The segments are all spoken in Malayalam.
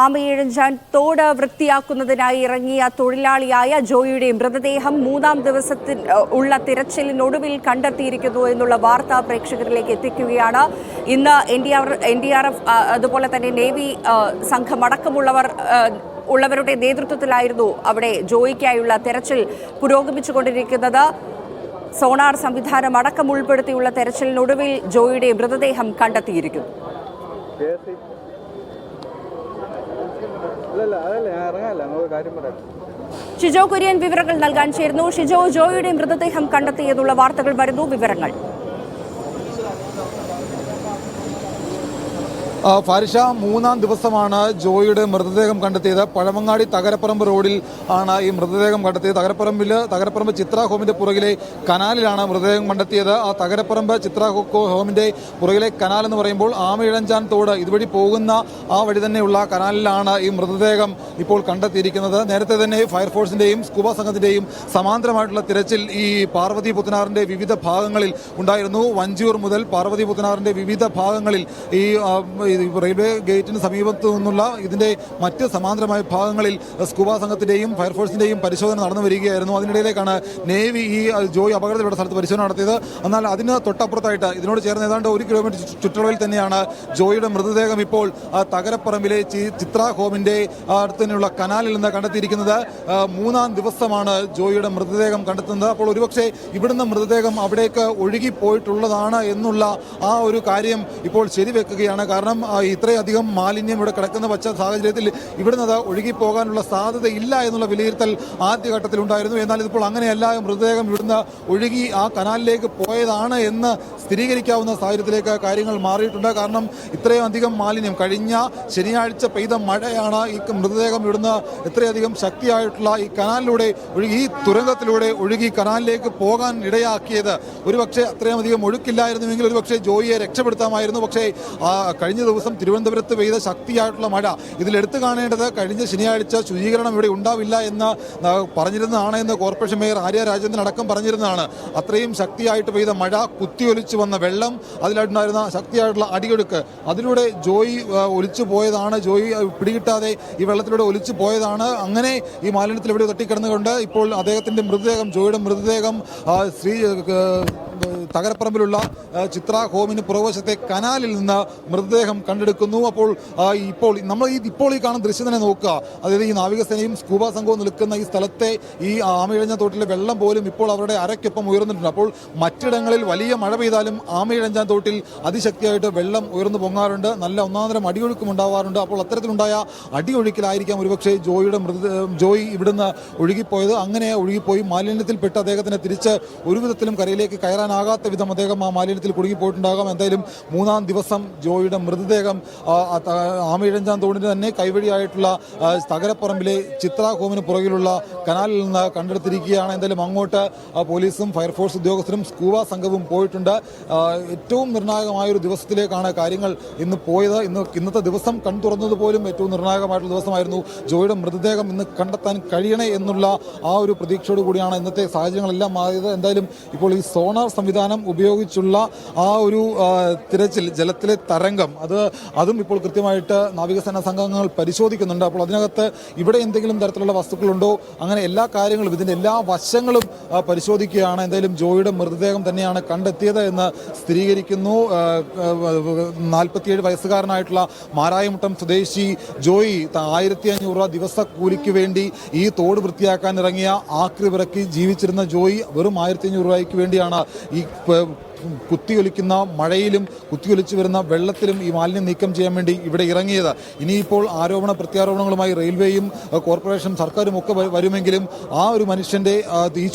ആമയിഴഞ്ചാൻ തോട് വൃത്തിയാക്കുന്നതിനായി ഇറങ്ങിയ തൊഴിലാളിയായ ജോയിയുടെ മൃതദേഹം 3-ാം ദിവസത്തിൽ ഉള്ള തിരച്ചിലിനൊടുവിൽ കണ്ടെത്തിയിരിക്കുന്നു എന്നുള്ള വാർത്ത പ്രേക്ഷകരിലേക്ക് എത്തിക്കുകയാണ്. ഇന്ന് NDRF അതുപോലെ തന്നെ നേവി സംഘമടക്കമുള്ളവരുടെ നേതൃത്വത്തിലായിരുന്നു അവിടെ ജോയിക്കായുള്ള തെരച്ചിൽ പുരോഗമിച്ചുകൊണ്ടിരിക്കുന്നത്. സോണാർ സംവിധാനം അടക്കം ഉൾപ്പെടുത്തിയുള്ള തെരച്ചിലിനൊടുവിൽ ജോയിയുടെ മൃതദേഹം കണ്ടെത്തിയിരിക്കുന്നു. ഷിജോ കുര്യൻ വിവരങ്ങൾ നൽകാൻ ചേരുന്നു. ഷിജോ, ജോയിയുടെ മൃതദേഹം കണ്ടെത്തിയെന്നുള്ള വാർത്തകൾ വരുന്നു, വിവരങ്ങൾ. ഫാരിഷ, 3-ാം ദിവസമാണ് ജോയിയുടെ മൃതദേഹം കണ്ടെത്തിയത്. പഴമങ്ങാടി തകരപ്പറമ്പ് റോഡിൽ ആണ് ഈ മൃതദേഹം കണ്ടെത്തിയത്. തകരപ്പറമ്പ് ചിത്ര ഹോമിന്റെ പുറകിലെ കനാലിലാണ് മൃതദേഹം കണ്ടെത്തിയത്. ആ തകരപ്പറമ്പ് ചിത്ര ഹോമിന്റെ പുറകിലെ കനാൽ എന്ന് പറയുമ്പോൾ ആമയിഴഞ്ചാൻ തോട് ഇതുവഴി പോകുന്ന ആ വഴി തന്നെയുള്ള കനാലിലാണ് ഈ മൃതദേഹം ഇപ്പോൾ കണ്ടെത്തിയിരിക്കുന്നത്. നേരത്തെ തന്നെ ഫയർഫോഴ്സിന്റെയും സ്കൂബ സംഘത്തിന്റെയും സമാന്തരമായിട്ടുള്ള തിരച്ചിൽ ഈ പാർവതി പുത്തനാറിന്റെ വിവിധ ഭാഗങ്ങളിൽ ഉണ്ടായിരുന്നു. വഞ്ചിയൂർ മുതൽ പാർവതി പുത്തനാറിന്റെ വിവിധ ഭാഗങ്ങളിൽ ഈ റെയിൽവേ ഗേറ്റിന് സമീപത്തു നിന്നുള്ള ഇതിന്റെ മറ്റ് സമാന്തരമായ ഭാഗങ്ങളിൽ സ്കൂബ സംഘത്തിന്റെയും ഫയർഫോഴ്സിന്റെയും പരിശോധന നടന്നു വരികയായിരുന്നു. അതിനിടയിലേക്കാണ് നേവി ഈ ജോയി അപകടത്തിലുള്ള സ്ഥലത്ത് പരിശോധന നടത്തിയത്. എന്നാൽ അതിന് തൊട്ടപ്പുറത്തായിട്ട് ഇതിനോട് ചേർന്ന് ഏതാണ്ട് 1 കിലോമീറ്റർ ചുറ്റളവിൽ തന്നെയാണ് ജോയിയുടെ മൃതദേഹം ഇപ്പോൾ തകരപ്പറമ്പിലെ ചിത്ര ഹോമിന്റെ അടുത്ത് തന്നെയുള്ള കനാലിൽ നിന്ന് കണ്ടെത്തിയിരിക്കുന്നത്. 3-ാം ദിവസമാണ് ജോയിയുടെ മൃതദേഹം കണ്ടെത്തുന്നത്. അപ്പോൾ ഒരുപക്ഷെ ഇവിടുന്ന് മൃതദേഹം അവിടേക്ക് ഒഴുകിപ്പോയിട്ടുള്ളതാണ് എന്നുള്ള ആ ഒരു കാര്യം ഇപ്പോൾ ശരിവെക്കുകയാണ്. കാരണം ഇത്രയധികം മാലിന്യം ഇവിടെ കിടക്കുന്ന സാഹചര്യത്തിൽ ഇവിടുന്ന് അത് ഒഴുകിപ്പോകാനുള്ള സാധ്യതയില്ല എന്നുള്ള വിലയിരുത്തൽ ആദ്യഘട്ടത്തിൽ ഉണ്ടായിരുന്നു. എന്നാൽ ഇതിപ്പോൾ അങ്ങനെയല്ല. മൃതദേഹം ഇവിടുന്ന് ഒഴുകി ആ കനാലിലേക്ക് പോയതാണ് എന്ന് സ്ഥിരീകരിക്കാവുന്ന സാഹചര്യത്തിലേക്ക് കാര്യങ്ങൾ മാറിയിട്ടുണ്ട്. കാരണം ഇത്രയും അധികം മാലിന്യം കഴിഞ്ഞ ശനിയാഴ്ച പെയ്ത മഴയാണ് ഈ മൃതദേഹം ഇവിടുന്ന് ഇത്രയധികം ശക്തിയായിട്ടുള്ള ഈ കനാലിലൂടെ ഒഴുകി, ഈ തുരങ്കത്തിലൂടെ ഒഴുകി കനാലിലേക്ക് പോകാൻ ഇടയാക്കിയത്. ഒരുപക്ഷെ അത്രയും അധികം ഒഴുക്കില്ലായിരുന്നുവെങ്കിൽ ഒരുപക്ഷെ ജോയിയെ രക്ഷപ്പെടുത്താമായിരുന്നു. പക്ഷേ കഴിഞ്ഞ ദിവസം തിരുവനന്തപുരത്ത് പെയ്ത ശക്തിയായിട്ടുള്ള മഴ ഇതിലെടുത്തു കാണേണ്ടത് കഴിഞ്ഞ ശനിയാഴ്ച ശുചീകരണം ഇവിടെ ഉണ്ടാവില്ല എന്ന് പറഞ്ഞിരുന്നതാണ് എന്ന് കോർപ്പറേഷൻ മേയർ ആര്യ രാജേന്ദ്രൻ അടക്കം പറഞ്ഞിരുന്നതാണ്. അത്രയും ശക്തിയായിട്ട് പെയ്ത മഴ, കുത്തിയൊലിച്ചു വന്ന വെള്ളം, അതിലുണ്ടായിരുന്ന ശക്തിയായിട്ടുള്ള അടിയൊഴുക്ക്, അതിലൂടെ ജോയി ഒലിച്ചു പോയതാണ്. ജോയി പിടികിട്ടാതെ ഈ വെള്ളത്തിലൂടെ ഒലിച്ചു പോയതാണ്. അങ്ങനെ ഈ മാലിന്യത്തിൽ എവിടെ തട്ടിക്കിടന്നുകൊണ്ട് ഇപ്പോൾ അദ്ദേഹത്തിന്റെ മൃതദേഹം, ജോയിയുടെ മൃതദേഹം തകരപ്പറമ്പിലുള്ള ചിത്ര ഹോമിന് പുറകുവശത്തെ കനാലിൽ നിന്ന് മൃതദേഹം കണ്ടെടുക്കുന്നു. അപ്പോൾ നമ്മൾ ഇപ്പോൾ ഈ കാണുന്ന ദൃശ്യം തന്നെ നോക്കുക. അതായത് ഈ നാവികസേനയും സ്കൂബ സംഘവും നിൽക്കുന്ന ഈ സ്ഥലത്തെ ഈ ആമയിഴഞ്ഞ തോട്ടിലെ വെള്ളം പോലും ഇപ്പോൾ അവരുടെ അരയ്ക്കൊപ്പം ഉയർന്നിട്ടുണ്ട്. അപ്പോൾ മറ്റിടങ്ങളിൽ വലിയ മഴ പെയ്താലും ആമയിഴഞ്ചാൻ തോട്ടിൽ അതിശക്തിയായിട്ട് വെള്ളം ഉയർന്നു പൊങ്ങാറുണ്ട്. നല്ല ഒന്നാന്തരം അടിയൊഴുക്കും ഉണ്ടാവാറുണ്ട്. അപ്പോൾ അത്തരത്തിലുണ്ടായ അടിയൊഴുക്കിലായിരിക്കാം ഒരുപക്ഷെ ജോയി ഇവിടുന്ന് ഒഴുകിപ്പോയത്. അങ്ങനെ ഒഴുകിപ്പോയി മാലിന്യത്തിൽപ്പെട്ട് അദ്ദേഹത്തിന് തിരിച്ച് ഒരു വിധത്തിലും കരയിലേക്ക് കയറാനാകാത്ത വിധം അദ്ദേഹം ആ മാലിന്യത്തിൽ കുടുങ്ങിപ്പോയിട്ടുണ്ടാകാം. എന്തായാലും 3-ാം ദിവസം ജോയിയുടെ മൃതദേഹം ആമയിഴഞ്ചാൻ തോടിന് തന്നെ കൈവഴിയായിട്ടുള്ള തകരപ്പറമ്പിലെ ചിത്ര ഹോമിന് പുറകിലുള്ള കനാലിൽ നിന്ന് കണ്ടെടുത്തിരിക്കുകയാണ്. എന്തായാലും അങ്ങോട്ട് പോലീസും ഫയർഫോഴ്സ് ഉദ്യോഗസ്ഥരും സ്കൂബ സംഘവും പോയിട്ടുണ്ട്. ഏറ്റവും നിർണായകമായൊരു ദിവസത്തിലേക്കാണ് കാര്യങ്ങൾ ഇന്ന് പോയത്. ഇന്നത്തെ ദിവസം തുറന്നതുപോലും ഏറ്റവും നിർണായകമായിട്ടുള്ള ദിവസമായിരുന്നു. ജോയിയുടെ മൃതദേഹം ഇന്ന് കണ്ടെത്താൻ കഴിയണേ എന്നുള്ള ആ ഒരു പ്രതീക്ഷയോട് കൂടിയാണ് ഇന്നത്തെ സാഹചര്യങ്ങളെല്ലാം മാറിയത്. എന്തായാലും ഇപ്പോൾ ഈ സോണാർ സംവിധാനം ഉപയോഗിച്ചുള്ള ആ ഒരു തിരച്ചിൽ, ജലത്തിലെ തരംഗം, അതും ഇപ്പോൾ കൃത്യമായിട്ട് നാവികസേന സംഘങ്ങൾ പരിശോധിക്കുന്നുണ്ട്. അപ്പോൾ അതിനകത്ത് ഇവിടെ എന്തെങ്കിലും തരത്തിലുള്ള വസ്തുക്കളുണ്ടോ, അങ്ങനെ എല്ലാ കാര്യങ്ങളും, ഇതിന്റെ എല്ലാ വശങ്ങളും പരിശോധിക്കുകയാണ്. എന്തായാലും ജോയിയുടെ മൃതദേഹം തന്നെയാണ് കണ്ടെത്തിയത് എന്ന് സ്ഥിരീകരിക്കുന്നു. 47 വയസ്സുകാരനായിട്ടുള്ള മാരായമുട്ടം സ്വദേശി ജോയി 1500 രൂപ ദിവസ കൂലിക്ക് വേണ്ടി ഈ തോട് വൃത്തിയാക്കാൻ ഇറങ്ങിയ ആക്രി വിറക്കി ജീവിച്ചിരുന്ന ജോയി വെറും 1500 രൂപയ്ക്ക് വേണ്ടിയാണ് ഈ കുത്തിയൊലിക്കുന്ന മഴയിലും കുത്തിയൊലിച്ചു വരുന്ന വെള്ളത്തിലും ഈ മാലിന്യം നീക്കം ചെയ്യാൻ വേണ്ടി ഇവിടെ ഇറങ്ങിയത്. ഇനിയിപ്പോൾ ആരോപണ പ്രത്യാരോപണങ്ങളുമായി റെയിൽവേയും കോർപ്പറേഷൻ സർക്കാരും ഒക്കെ വരുമെങ്കിലും ആ ഒരു മനുഷ്യന്റെ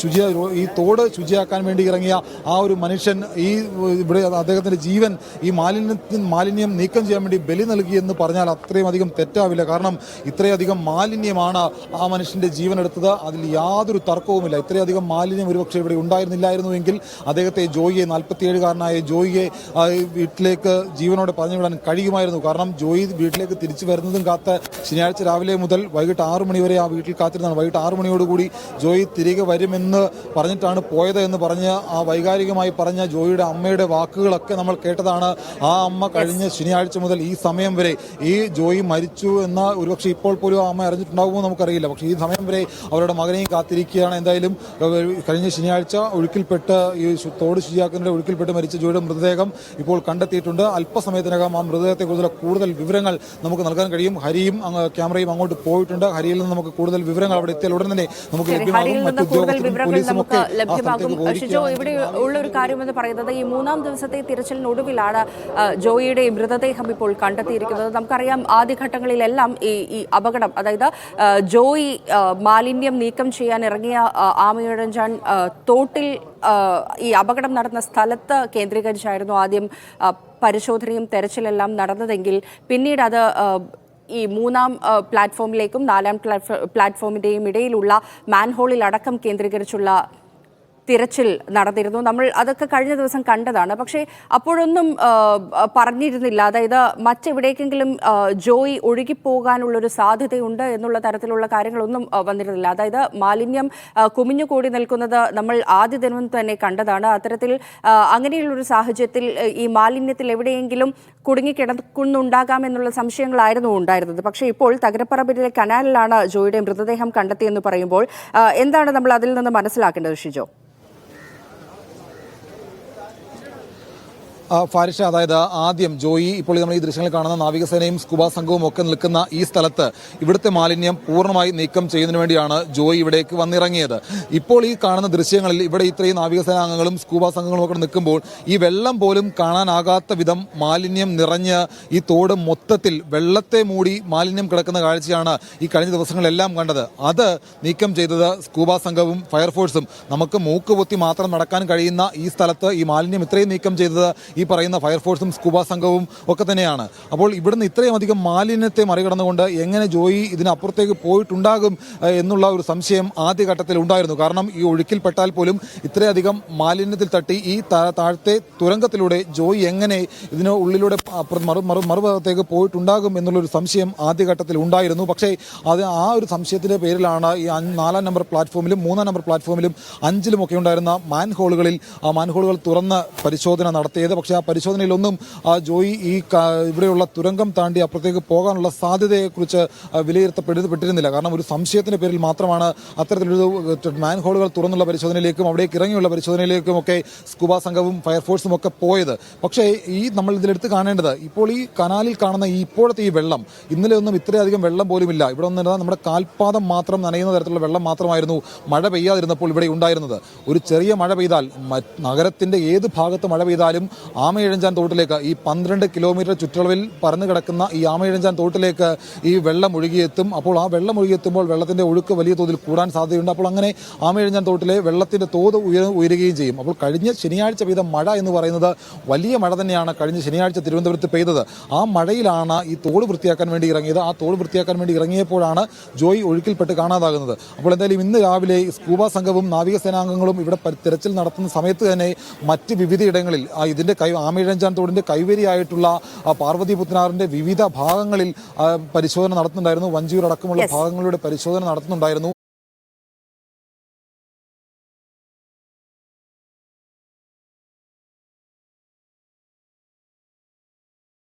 ഈ തോട് ശുചിയാക്കാൻ വേണ്ടി ഇറങ്ങിയ ആ ഒരു മനുഷ്യൻ ഇവിടെ അദ്ദേഹത്തിന്റെ ജീവൻ ഈ മാലിന്യം നീക്കം ചെയ്യാൻ വേണ്ടി ബലി നൽകിയെന്ന് പറഞ്ഞാൽ അത്രയും അധികം തെറ്റാവില്ല. കാരണം ഇത്രയധികം മാലിന്യമാണ് ആ മനുഷ്യന്റെ ജീവൻ എടുത്തത്. അതിൽ യാതൊരു തർക്കവുമില്ല. ഇത്രയധികം മാലിന്യം ഒരുപക്ഷെ ഇവിടെ ഉണ്ടായിരുന്നില്ലായിരുന്നുവെങ്കിൽ അദ്ദേഹത്തെ ജോയിയെ 47 47-കാരനായ ജോയിയെ വീട്ടിലേക്ക് ജീവനോടെ പറഞ്ഞുവിടാൻ കഴിയുമായിരുന്നു. കാരണം ജോയി വീട്ടിലേക്ക് തിരിച്ചു വരുന്നതും കാത്ത് ശനിയാഴ്ച രാവിലെ മുതൽ വൈകിട്ട് 6 മണി വരെ ആ വീട്ടിൽ കാത്തിരുന്നതാണ്. വൈകിട്ട് 6 മണിയോടുകൂടി ജോയി തിരികെ വരുമെന്ന് പറഞ്ഞിട്ടാണ് പോയത് എന്ന് പറഞ്ഞ് ആ വൈകാരികമായി പറഞ്ഞ ജോയിയുടെ അമ്മയുടെ വാക്കുകളൊക്കെ നമ്മൾ കേട്ടതാണ്. ആ അമ്മ കഴിഞ്ഞ ശനിയാഴ്ച മുതൽ ഈ സമയം വരെ ഈ ജോയി മരിച്ചു എന്ന ഒരുപക്ഷെ ഇപ്പോൾ പോലും ആ അമ്മ അറിഞ്ഞിട്ടുണ്ടാകുമോ നമുക്കറിയില്ല. പക്ഷേ ഈ സമയം വരെ അവരുടെ മകനെയും കാത്തിരിക്കുകയാണ്. എന്തായാലും കഴിഞ്ഞ ശനിയാഴ്ച ഒഴുക്കിൽപ്പെട്ട് ഈ തോട് ശുചിയാക്കുന്നതിന്റെ ഒഴുക്കിൽപ്പെട്ട് മരിച്ച ജോയിയുടെ മൃതദേഹം ഇപ്പോൾ കണ്ടെത്തിയിട്ടുണ്ട്. അല്പസമയത്തിനകം ആ മൃതദേഹത്തെക്കുറിച്ചുള്ള കൂടുതൽ വിവരങ്ങൾ നമുക്ക് നൽകാൻ കഴിയും. ഹരിയും ക്യാമറയും അങ്ങോട്ട് പോയിട്ടുണ്ട്. ഹരിയിൽ നിന്ന് നമുക്ക് കൂടുതൽ വിവരങ്ങൾ അവിടെ എത്തിയാൽ ഉടൻ തന്നെ നമുക്ക് ലഭ്യമാകും. മറ്റു ഉദ്യോഗസ്ഥരും പോലീസും ഒക്കെ ഇവിടെ ഉള്ള ഒരു കാര്യമെന്ന് പറയുന്നത് ഈ 3-ാം ദിവസത്തെ തിരച്ചിലിനൊടുവിലാണ് ജോയിയുടെ മൃതദേഹം ഇപ്പോൾ കണ്ടെത്തിയിരിക്കുന്നത്. നമുക്കറിയാം ആദ്യഘട്ടങ്ങളിലെല്ലാം ഈ അപകടം, അതായത് ജോയി മാലിന്യം നീക്കം ചെയ്യാൻ ഇറങ്ങിയ ആമയിഴഞ്ചാൻ തോട്ടിൽ ഈ അപകടം നടന്ന സ്ഥലത്ത് കേന്ദ്രീകരിച്ചായിരുന്നു ആദ്യം പരിശോധനയും തെരച്ചിലെല്ലാം നടന്നതെങ്കിൽ പിന്നീട് അത് ഈ 3-ാം പ്ലാറ്റ്ഫോമിലേക്കും 4-ാം പ്ലാറ്റ്ഫോമിൻ്റെയും ഇടയിലുള്ള മാൻഹോളിൽ അടക്കം കേന്ദ്രീകരിച്ചുള്ള തിരച്ചിൽ നടന്നിരുന്നു. നമ്മൾ അതൊക്കെ കഴിഞ്ഞ ദിവസം കണ്ടതാണ്. പക്ഷേ അപ്പോഴൊന്നും പറഞ്ഞിരുന്നില്ല, അതായത് മറ്റെവിടേക്കെങ്കിലും ജോയി ഒഴുകിപ്പോകാനുള്ളൊരു സാധ്യതയുണ്ട് എന്നുള്ള തരത്തിലുള്ള കാര്യങ്ങളൊന്നും വന്നിരുന്നില്ല. അതായത് മാലിന്യം കുമിഞ്ഞുകൂടി നിൽക്കുന്നത് നമ്മൾ ആദ്യ ദിനം തന്നെ കണ്ടതാണ്. അത്തരത്തിൽ അങ്ങനെയുള്ളൊരു സാഹചര്യത്തിൽ ഈ മാലിന്യത്തിൽ എവിടെയെങ്കിലും കുടുങ്ങിക്കിടക്കുന്നുണ്ടാകാം എന്നുള്ള സംശയങ്ങളായിരുന്നു ഉണ്ടായിരുന്നത്. പക്ഷേ ഇപ്പോൾ തകരപ്പറമ്പിലെ കനാലിലാണ് ജോയിയുടെ മൃതദേഹം കണ്ടെത്തിയെന്ന് പറയുമ്പോൾ എന്താണ് നമ്മൾ അതിൽ നിന്ന് മനസ്സിലാക്കേണ്ടത് ഷിജോ? ഫാരിഷ, അതായത് ആദ്യം ജോയി ഇപ്പോൾ നമ്മൾ ഈ ദൃശ്യങ്ങളിൽ കാണുന്ന നാവികസേനയും സ്കൂബ സംഘവും ഒക്കെ നിൽക്കുന്ന ഈ സ്ഥലത്ത് ഇവിടുത്തെ മാലിന്യം പൂർണ്ണമായി നീക്കം ചെയ്യുന്നതിന് വേണ്ടിയാണ് ജോയി ഇവിടേക്ക് വന്നിറങ്ങിയത്. ഇപ്പോൾ ഈ കാണുന്ന ദൃശ്യങ്ങളിൽ ഇവിടെ ഇത്രയും നാവികസേനാ അംഗങ്ങളും സ്കൂബ സംഘങ്ങളും ഒക്കെ നിൽക്കുമ്പോൾ ഈ വെള്ളം പോലും കാണാനാകാത്ത വിധം മാലിന്യം നിറഞ്ഞ് ഈ തോട് മൊത്തത്തിൽ വെള്ളത്തെ മൂടി മാലിന്യം കിടക്കുന്ന കാഴ്ചയാണ് ഈ കഴിഞ്ഞ ദിവസങ്ങളെല്ലാം കണ്ടത്. അത് നീക്കം ചെയ്തത് സ്കൂബ സംഘവും ഫയർഫോഴ്സും. നമുക്ക് മൂക്കുപൊത്തി മാത്രം നടക്കാൻ കഴിയുന്ന ഈ സ്ഥലത്ത് ഈ മാലിന്യം ഇത്രയും നീക്കം ചെയ്തത് ഈ പറയുന്ന ഫയർഫോഴ്സും സ്കൂബ സംഘവും ഒക്കെ തന്നെയാണ്. അപ്പോൾ ഇവിടുന്ന് ഇത്രയും അധികം മാലിന്യത്തെ മറികടന്നുകൊണ്ട് എങ്ങനെ ജോയി ഇതിനപ്പുറത്തേക്ക് പോയിട്ടുണ്ടാകും എന്നുള്ള ഒരു സംശയം ആദ്യഘട്ടത്തിൽ ഉണ്ടായിരുന്നു. കാരണം ഈ ഒഴുക്കിൽപ്പെട്ടാൽ പോലും ഇത്രയധികം മാലിന്യത്തിൽ തട്ടി ഈ താഴത്തെ തുരങ്കത്തിലൂടെ ജോയി എങ്ങനെ ഇതിന് ഉള്ളിലൂടെ മറുഭാഗത്തേക്ക് പോയിട്ടുണ്ടാകും എന്നുള്ളൊരു സംശയം ആദ്യഘട്ടത്തിൽ ഉണ്ടായിരുന്നു. പക്ഷേ അത് ആ ഒരു സംശയത്തിന്റെ പേരിലാണ് ഈ 4-ാം നമ്പർ പ്ലാറ്റ്ഫോമിലും 3-ാം നമ്പർ പ്ലാറ്റ്ഫോമിലും 5-ലും ഒക്കെ ഉണ്ടായിരുന്ന മാൻഹോളുകളിൽ ആ മാൻഹോളുകൾ തുറന്ന് പരിശോധന നടത്തിയത്. പക്ഷേ ആ പരിശോധനയിലൊന്നും ജോയി ഈ ഇവിടെയുള്ള തുരങ്കം താണ്ടി അപ്പുറത്തേക്ക് പോകാനുള്ള സാധ്യതയെക്കുറിച്ച് വിലയിരുത്തപ്പെട്ടിരുന്നില്ല. കാരണം ഒരു സംശയത്തിന്റെ പേരിൽ മാത്രമാണ് അത്തരത്തിലൊരു മാൻഹോളുകൾ തുറന്നുള്ള പരിശോധനയിലേക്കും അവിടേക്ക് ഇറങ്ങിയുള്ള പരിശോധനയിലേക്കും ഒക്കെ സ്കൂബ സംഘവും ഫയർഫോഴ്സും ഒക്കെ പോയത്. പക്ഷേ ഈ നമ്മൾ ഇതിലെടുത്ത് കാണേണ്ടത് ഇപ്പോൾ ഈ കനാലിൽ കാണുന്ന ഈ ഇപ്പോഴത്തെ ഈ വെള്ളം, ഇന്നലെ ഒന്നും ഇത്രയധികം വെള്ളം പോലുമില്ല. ഇവിടെ ഒന്നും നമ്മുടെ കാൽപാദം മാത്രം നനയുന്ന തരത്തിലുള്ള വെള്ളം മാത്രമായിരുന്നു മഴ പെയ്യാതിരുന്നപ്പോൾ ഇവിടെ ഉണ്ടായിരുന്നത്. ഒരു ചെറിയ മഴ പെയ്താൽ നഗരത്തിന്റെ ഏത് ഭാഗത്ത് മഴ പെയ്താലും ആമയിഴഞ്ചാൻ തോട്ടിലേക്ക്, ഈ 12 കിലോമീറ്റർ ചുറ്റളവിൽ പരന്നു കിടക്കുന്ന ഈ ആമയിഴഞ്ചാൻ തോട്ടിലേക്ക് ഈ വെള്ളം ഒഴുകിയെത്തും. അപ്പോൾ ആ വെള്ളം ഒഴുകിയെത്തുമ്പോൾ വെള്ളത്തിന്റെ ഒഴുക്ക് വലിയ തോതിൽ കൂടാൻ സാധ്യതയുണ്ട്. അപ്പോൾ അങ്ങനെ ആമയിഴഞ്ചാൻ തോട്ടിലെ വെള്ളത്തിന്റെ തോത് ഉയരുകയും ചെയ്യും. അപ്പോൾ കഴിഞ്ഞ ശനിയാഴ്ച പെയ്ത മഴ എന്ന് പറയുന്നത് വലിയ മഴ തന്നെയാണ് കഴിഞ്ഞ ശനിയാഴ്ച തിരുവനന്തപുരത്ത് പെയ്തത്. ആ മഴയിലാണ് ഈ തോട് വൃത്തിയാക്കാൻ വേണ്ടി ഇറങ്ങിയത്. ആ തോട് വൃത്തിയാക്കാൻ വേണ്ടി ഇറങ്ങിയപ്പോഴാണ് ജോയി ഒഴുക്കിൽപ്പെട്ട് കാണാതാകുന്നത്. അപ്പോൾ എന്തായാലും ഇന്ന് രാവിലെ സ്കൂബ സംഘവും നാവികസേനാംഗങ്ങളും ഇവിടെ തിരച്ചിൽ നടത്തുന്ന സമയത്ത് തന്നെ മറ്റ് വിവിധയിടങ്ങളിൽ ഇതിന്റെ ആമയിഴഞ്ചാൻ തോടിന്റെ കൈവരിയായിട്ടുള്ള പാർവതി പുത്തനാറിന്റെ വിവിധ ഭാഗങ്ങളിൽ പരിശോധന നടത്തുന്നുണ്ടായിരുന്നു. വഞ്ചിയൂർ അടക്കമുള്ള ഭാഗങ്ങളിലൂടെ പരിശോധന നടത്തുന്നുണ്ടായിരുന്നു.